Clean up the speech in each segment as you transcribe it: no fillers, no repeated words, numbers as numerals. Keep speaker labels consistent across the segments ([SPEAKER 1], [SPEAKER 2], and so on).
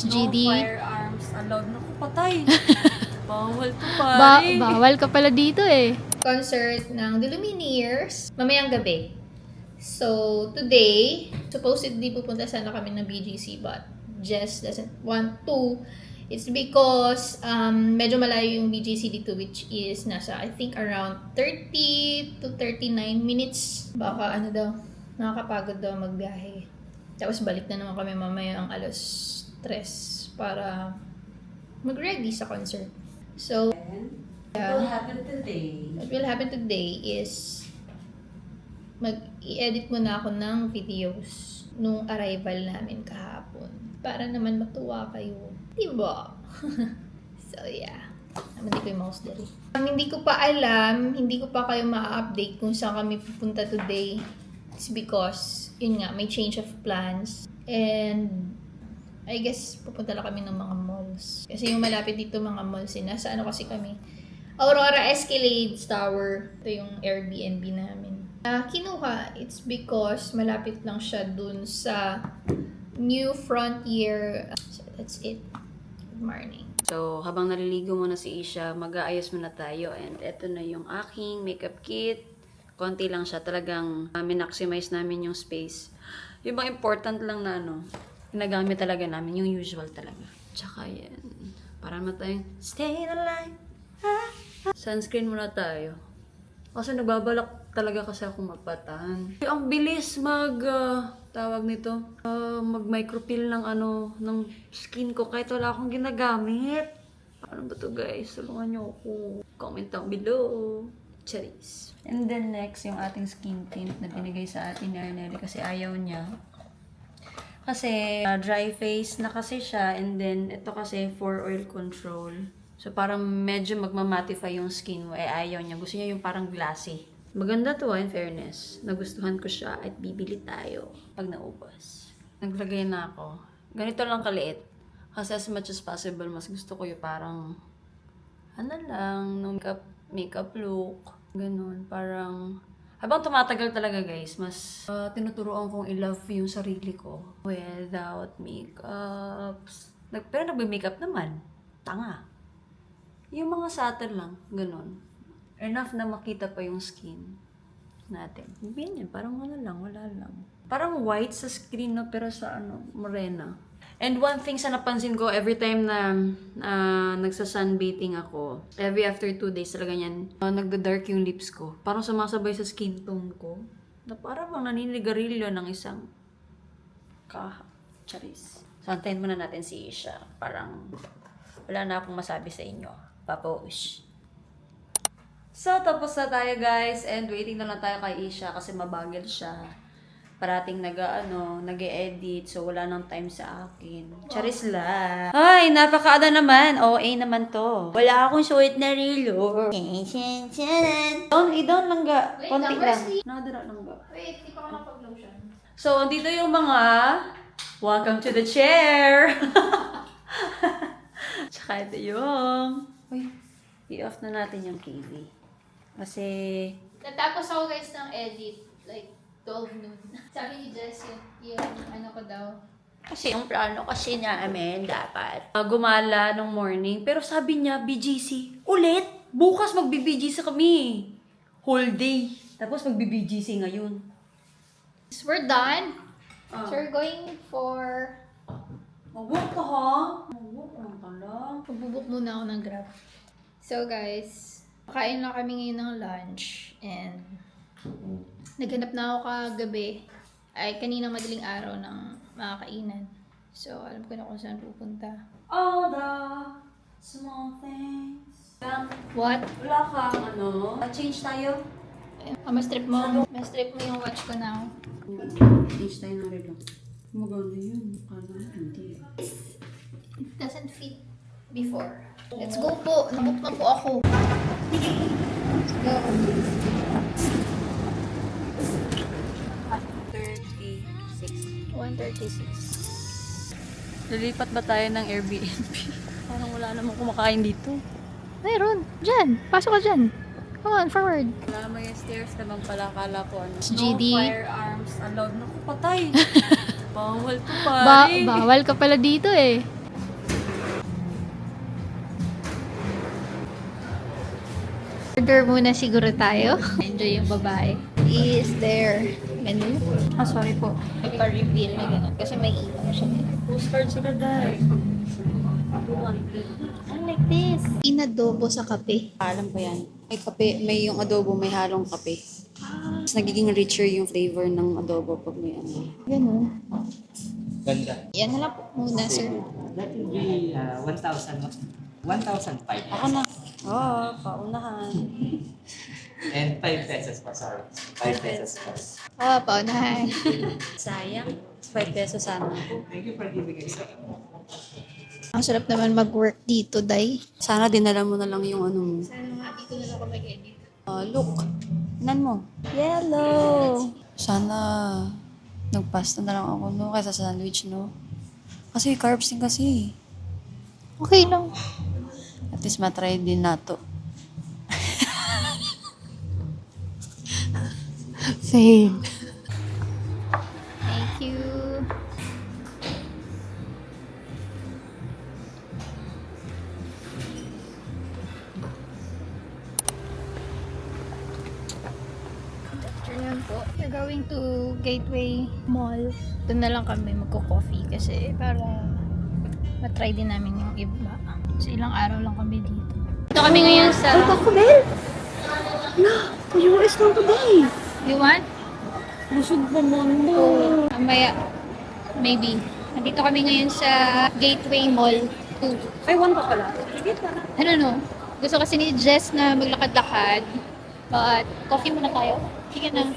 [SPEAKER 1] GD.
[SPEAKER 2] No firearms allowed. Naku, patay. Bawal to, pare.
[SPEAKER 1] Bawal ka pala dito eh. Concert ng The Lumineers mamayang gabi. So, today, supposedly pupunta sana kami ng BGC but Jess doesn't want to. It's because medyo malayo yung BGC dito, which is nasa, I think, around 30 to 39 minutes. Baka ano daw, nakakapagod daw magbiyahe. Tapos balik na naman kami mamaya ang alas 3 para mag-ready sa concert. So,
[SPEAKER 2] What will happen today?
[SPEAKER 1] what will happen today is mag-i-edit muna ako ng videos nung arrival namin kahapon. Para naman matuwa kayo. Diba? So, yeah. Hindi ko yung mouse dali. Hindi ko pa alam, hindi ko pa kayo ma-update kung saan kami pupunta today. It's because, yun nga, may change of plans. And, I guess, pupunta lang kami ng mga malls. Kasi yung malapit dito mga malls, nasa ano kasi kami, Aurora Escalades Tower. Ito yung Airbnb namin. Kinuha, it's because malapit lang siya dun sa New Frontier. So, that's it. Good morning.
[SPEAKER 2] So, habang naliligo muna si Isha, mag-aayos muna tayo. And eto na yung aking makeup kit. Konti lang siya. Talagang min-maximize namin yung space. Yung mga important lang na ginagamit talaga namin. Yung usual talaga. Tsaka yan. Para naman tayong stay alive. Sunscreen muna tayo. Kasi nagbabalak talaga kasi ako magpatan. Ang bilis tawag nito, mag-micropeel ng ng skin ko kahit wala akong ginagamit. Paano ba to guys? Tulungan niyo ako. Comment down below. Charis. And then next, yung ating skin tint na binigay sa atin ni Arnelli kasi ayaw niya. Kasi dry face na kasi siya and then ito kasi for oil control. So parang medyo magmamatify yung skin mo. Ayaw niya. Gusto niya yung parang glassy. Maganda to in fairness. Nagustuhan ko siya at bibili tayo pag naubos. Naglagay na ako. Ganito lang kaliit. Kasi as much as possible, mas gusto ko yung parang no makeup look. Ganun. Parang habang tumatagal talaga guys, mas tinuturuan kong i-love yung sarili ko without makeups. Pero nagbe-makeup naman. Tanga. Yung mga subtle lang. Ganun. Enough na makita pa yung skin natin. Ganyan, parang wala lang. Parang white sa screen, no? Pero sa morena. And one thing sa napansin ko, every time na nagsa-sunbathing ako, every after 2 days talaga yan, nagda-dark yung lips ko. Parang sumasabay sa skin tone ko. Na parang bang naninigarilyo ng isang charis. So, antayin muna natin si Isha. Parang wala na akong masabi sa inyo. Papa-wish. So, tapos na tayo guys. And waiting na lang tayo kay Isha kasi mabagal siya. Parating nag-e-edit. So, wala nang time sa akin. Charis lang. Ay, napakaada naman. OA naman to. Wala akong suot na relo. Down lang ga. Konti lang. Nadara lang ga.
[SPEAKER 1] Wait, di pa ako nakapag-lotion.
[SPEAKER 2] So, andito yung mga welcome to the chair. Tsaka ito yung uy, i-off na natin yung TV. Kasi
[SPEAKER 1] Natapos ako guys ng edit, like 12 noon. Sabi ni Jess, yung ko daw.
[SPEAKER 2] kasi yung plano kasi namin dapat gumala nung morning. Pero sabi niya, BGC. Ulit! Bukas magbi-BGC kami. Whole day. Tapos magbi-BGC ngayon.
[SPEAKER 1] So, we're done. So, we're going for...
[SPEAKER 2] Mag-walk ka ha? Mag-walk lang ka lang.
[SPEAKER 1] Magbubuk muna ako ng Grab. So, guys, kain lang kami ngayon ng lunch. And, naghanap na ako kagabi. Ay, kaninang madaling araw ng mga kainan. So, alam ko na kung saan pupunta.
[SPEAKER 2] All the small things.
[SPEAKER 1] What?
[SPEAKER 2] Wala kang change tayo?
[SPEAKER 1] Ma-strip mo. Ma-strip mo yung watch ko now.
[SPEAKER 2] Change tayo ng relo. Maganda yun. Kala hindi.
[SPEAKER 1] It doesn't fit before. Let's go po. Nabook na po ako. Let's go.
[SPEAKER 2] 36.
[SPEAKER 1] 136.
[SPEAKER 2] Lilipat ba tayo ng Airbnb? Parang wala namang kumakain dito.
[SPEAKER 1] Mayroon. Diyan. Pasok ka dyan. Come on, forward.
[SPEAKER 2] Wala naman yung stairs naman pala. Kala ko
[SPEAKER 1] GD.
[SPEAKER 2] No firearms allowed. Naku, patay. Bawal to, pare.
[SPEAKER 1] Bawal ka pala dito eh. Order muna siguro tayo. Enjoy yung babae. Is there menu? Sorry po. Nagpa-reveal na gano'n. Kasi may ilaw siya.
[SPEAKER 2] Postcard sila dahil.
[SPEAKER 1] I like this. Inadobo sa kape.
[SPEAKER 2] Alam ko yan. May kape, may yung adobo, may halong kape. Mas nagiging richer yung flavor ng adobo pag may ano.
[SPEAKER 1] Ganun.
[SPEAKER 3] Ganda.
[SPEAKER 1] Yan na lang po muna, sir.
[SPEAKER 3] That will be 1,000. 1,005.
[SPEAKER 2] Ako na. Oo, paunahan.
[SPEAKER 3] And 5 pesos pa, sorry. 5 pesos pa.
[SPEAKER 1] Oo, paunahan.
[SPEAKER 2] Sayang. 5 pesos sana.
[SPEAKER 3] Thank you for giving us that.
[SPEAKER 1] Ang sarap naman mag-work dito, Day.
[SPEAKER 2] Sana dinala mo na lang yung ano mo.
[SPEAKER 1] Sana nga dito na lang ako mag-edit.
[SPEAKER 2] Look. Tingnan mo. Yellow. Sana nagpasta na lang ako, no? Kaysa sa sandwich, no? Kasi carbs din kasi.
[SPEAKER 1] Okay lang.
[SPEAKER 2] At least matry din nato. Fail.
[SPEAKER 1] Thank you. Afternoon po. We're going to Gateway Mall. Doon na lang kami magko-coffee kasi para matry din namin yung iba. Kasi ilang araw lang kami dito. Dito kami ngayon sa...
[SPEAKER 2] Taco Bell? No, US lang today.
[SPEAKER 1] You want?
[SPEAKER 2] Busog pa mo.
[SPEAKER 1] Mamaya. Maybe. Nandito kami ngayon sa Gateway Mall 2.
[SPEAKER 2] Ay, one pa pala.
[SPEAKER 1] I don't know. Gusto kasi ni Jess na maglakad-lakad. But, coffee muna tayo. Sige na.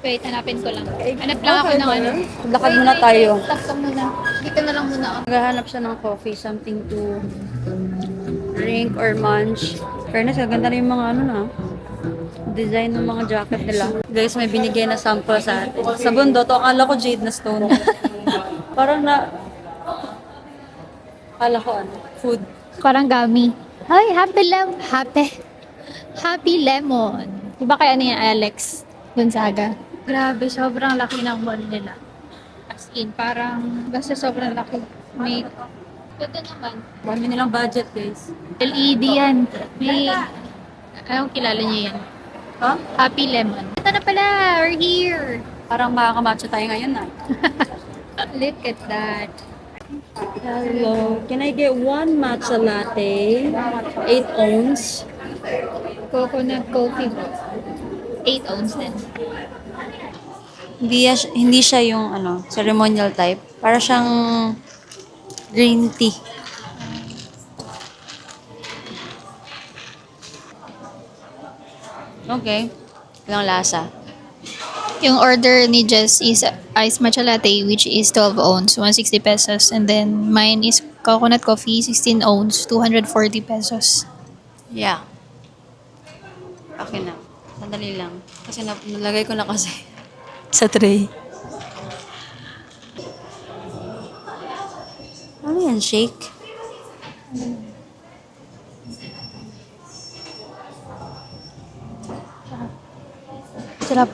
[SPEAKER 1] Wait, hanapin ko lang. Hanap lang ako ng ano.
[SPEAKER 2] Lakad muna tayo.
[SPEAKER 1] Stop ka muna. Dito na lang muna ako.
[SPEAKER 2] Naghahanap siya ng coffee, something to drink or munch. Fairness, ganda na yung mga ano na. Design ng mga jacket nila. Guys, may binigay na sample sa atin. Sa bundo, to akala ko jade na stone. Parang na... Akala ko ano, food.
[SPEAKER 1] Parang gummy. Ay, happy lemon. Diba kaya ni Alex Gonzaga? Grabe, sobrang laki ng mall nila. As in, parang basta sobrang laki. May, ito naman,
[SPEAKER 2] Dami nilang budget, guys.
[SPEAKER 1] LED yan. May, anong kilala niyo yan?
[SPEAKER 2] Huh?
[SPEAKER 1] Happy lemon. Ito na pala, we're here.
[SPEAKER 2] Parang makakamatcha tayo ngayon, ah.
[SPEAKER 1] Look at that.
[SPEAKER 2] Hello. Can I get one matcha latte? 8 ounce.
[SPEAKER 1] Coconut coffee. 8 ounce din.
[SPEAKER 2] Hindi siya yung ano, ceremonial type. Para siyang green tea. Okay. Ilang lasa?
[SPEAKER 1] Yung order ni Jess is iced matcha latte, which is 12 ounce, 160 pesos. And then mine is coconut coffee, 16 ounce, 240 pesos.
[SPEAKER 2] Yeah. Okay na. Sandali lang. Kasi nalagay ko na kasi sa tray. Ano yan? Shake?
[SPEAKER 1] Sarap.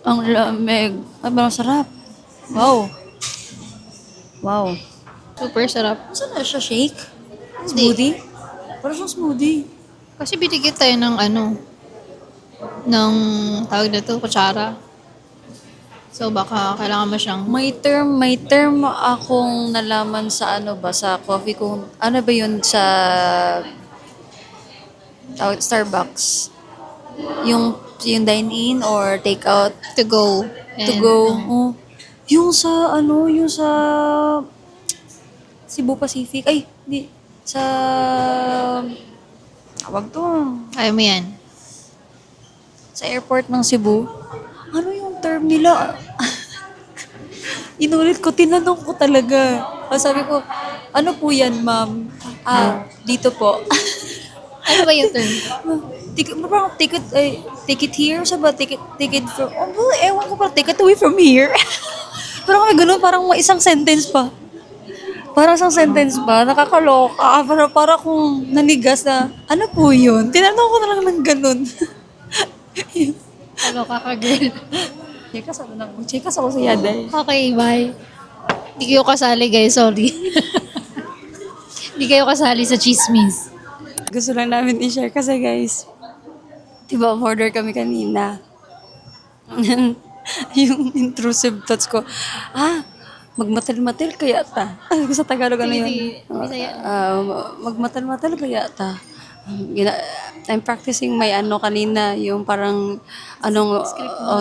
[SPEAKER 2] Ang lamig. Ay, parang sarap. Wow. Wow.
[SPEAKER 1] Super sarap.
[SPEAKER 2] Saan na siya? Shake? Smoothie? Parang siyang smoothie.
[SPEAKER 1] Kasi binigyan tayo ng ano, ng tawag na to, kutsara. So baka kailangan mo siyang...
[SPEAKER 2] May term akong nalaman sa ano ba, sa coffee kung, ano ba yun sa Starbucks? Yung dine-in or take-out
[SPEAKER 1] to go.
[SPEAKER 2] to go. Oh. Yung sa, ano, yung sa Cebu Pacific. Ay, di. Sa, tawag to.
[SPEAKER 1] Ayaw mo yan.
[SPEAKER 2] Sa airport ng Cebu. Ano yung term nila? Inulit ko, tinanong ko talaga. Sabi ko, ano po yan, ma'am? Dito po.
[SPEAKER 1] Ano ba yung term?
[SPEAKER 2] Parang ticket here, sabi ticket from, ewan ko parang ticket away from here. Parang kami ganun, parang may isang sentence pa. Parang isang sentence pa, nakakaloka. Para kung nanigas na, ano po yun? Tinanong ko na lang ng ganun.
[SPEAKER 1] Kaloka ka, girl.
[SPEAKER 2] Chikas ako na. Chikas ako sa yaday.
[SPEAKER 1] Okay, bye. Hindi kayo kasali, guys. Sorry. Hindi kayo kasali sa chismis.
[SPEAKER 2] Gusto lang namin i-share kasi guys, diba order kami kanina. Yung intrusive thoughts ko, magmatal-matal kaya ta. Sa Tagalog ano yun?
[SPEAKER 1] Sige, Bisaya.
[SPEAKER 2] Magmatal-matal kaya ta. I'm practicing my ano kanina, yung parang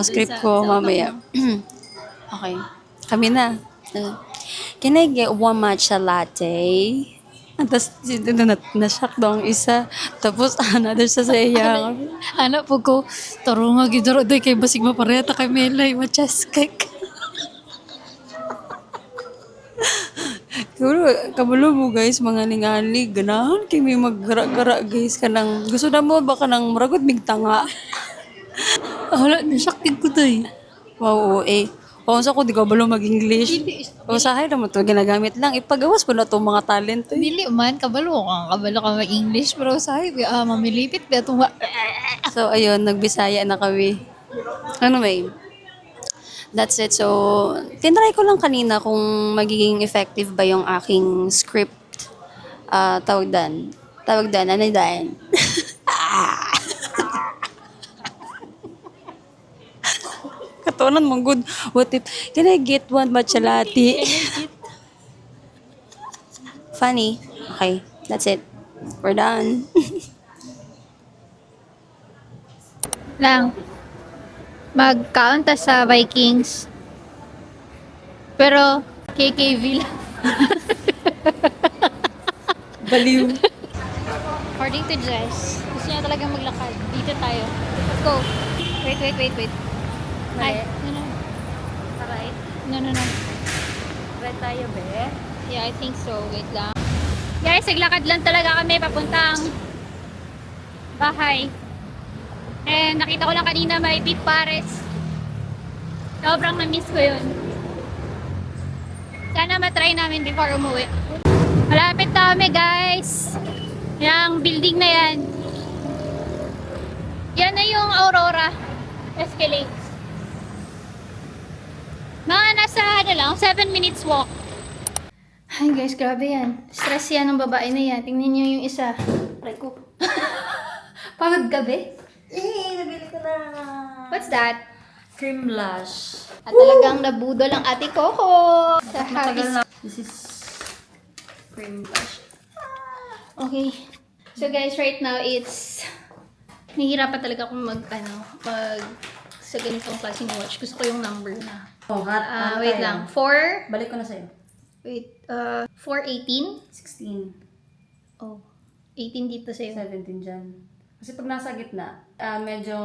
[SPEAKER 2] script ko mamaya. Okay. Kami na. Can I get one matcha latte? Tapos na-shock daw ang isa. Tapos another sa iya.
[SPEAKER 1] Anak po ko, taro nga gidaro doy kay basig mapareta kay Melay, machaskak.
[SPEAKER 2] Siguro, kabalo mo guys, mga ningali, ganahan kay may maggara-gara guys ka nang, gusto na mo baka nang maragot bigtanga.
[SPEAKER 1] Wala, na-shock din ko doy.
[SPEAKER 2] Wow, sa ko, di ko balo mag-English. O sa akin naman to, ginagamit lang. Ipagawas ko na to mga talent.
[SPEAKER 1] Dili man, kabalo ka mag-English, pero sabi, mamilipit ba itong
[SPEAKER 2] So, ayun, nagbisaya na kami. Anyway, that's it. So, tinry ko lang kanina kung magiging effective ba yung aking script. Tawag dan, ano dan? Katunan mong good. What if, can I get one matcha latte? Funny. Okay, that's it. We're done.
[SPEAKER 1] lang. Mag-count sa Vikings. Pero, KKV lang.
[SPEAKER 2] Baliw.
[SPEAKER 1] According to Jess, gusto niya talaga maglakad. Dito tayo. Let's go. Wait. Ay, no.
[SPEAKER 2] Alright.
[SPEAKER 1] No.
[SPEAKER 2] Try tayo, be.
[SPEAKER 1] Yeah, I think so. Wait lang. Guys, naglakad lang talaga kami papuntang bahay. And nakita ko lang kanina may beef pares. Sobrang na-miss ko yun. Sana matry namin before umuwi. Malapit na kami, guys. Yung building na yan. Yan na yung Aurora Escalade. Mga nasa 7 minutes walk. Ay guys, grabe yan. Stress yan ng babae na yan. Tingnan nyo yung isa. Aray ko. Pagod gabi?
[SPEAKER 2] Nabili ko na.
[SPEAKER 1] What's that?
[SPEAKER 2] Cream blush.
[SPEAKER 1] At talagang nabudol ang ate Coco. Sa Harris.
[SPEAKER 2] This is cream blush.
[SPEAKER 1] Okay. So guys, right now it's nahihirapan talaga akong sa ganitong klaseng watch. Gusto ko yung number na.
[SPEAKER 2] Oh, hot.
[SPEAKER 1] Wait lang. 4
[SPEAKER 2] Balik ko na sa'yo.
[SPEAKER 1] 418.
[SPEAKER 2] 16.
[SPEAKER 1] Oh. 18 dito sa'yo.
[SPEAKER 2] 17 dyan. Kasi pag nasa gitna, medyo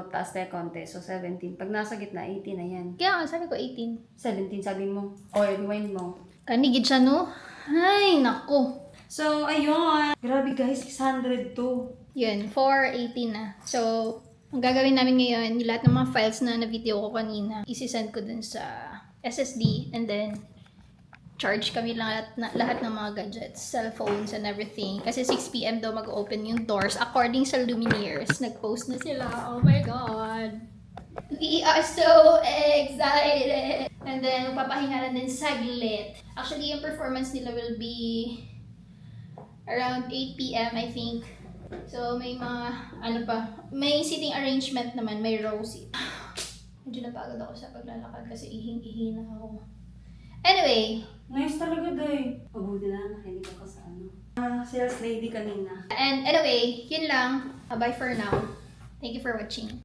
[SPEAKER 2] taas tayo konti. So, 17. Pag nasa gitna, 18 na yan.
[SPEAKER 1] Kaya nga, sabi ko 18.
[SPEAKER 2] 17 sabi mo. O, rewind mo.
[SPEAKER 1] Kanigid siya, no? Ay, nako.
[SPEAKER 2] So, ayun. Grabe guys, 600 to.
[SPEAKER 1] Yun, 418 na. So, ang gagawin namin ngayon, yung lahat ng mga files na na-video ko kanina, isi-send ko dun sa SSD and then charge kami lahat ng mga gadgets, cellphones and everything. Kasi 6 PM daw mag-open yung doors according sa Lumineers. Nag-post na sila. Oh my God! We are so excited! And then, papahinga na din saglit. Actually, yung performance nila will be around 8 PM, I think. So, may mga, may seating arrangement naman, may row seat. Medyo napagod ako sa paglalakad kasi ihing-ihi na ako. Anyway.
[SPEAKER 2] Nice talaga, day. Pabuti na, nakinig ako sa sales lady kanina.
[SPEAKER 1] And anyway, yun lang. Bye for now. Thank you for watching.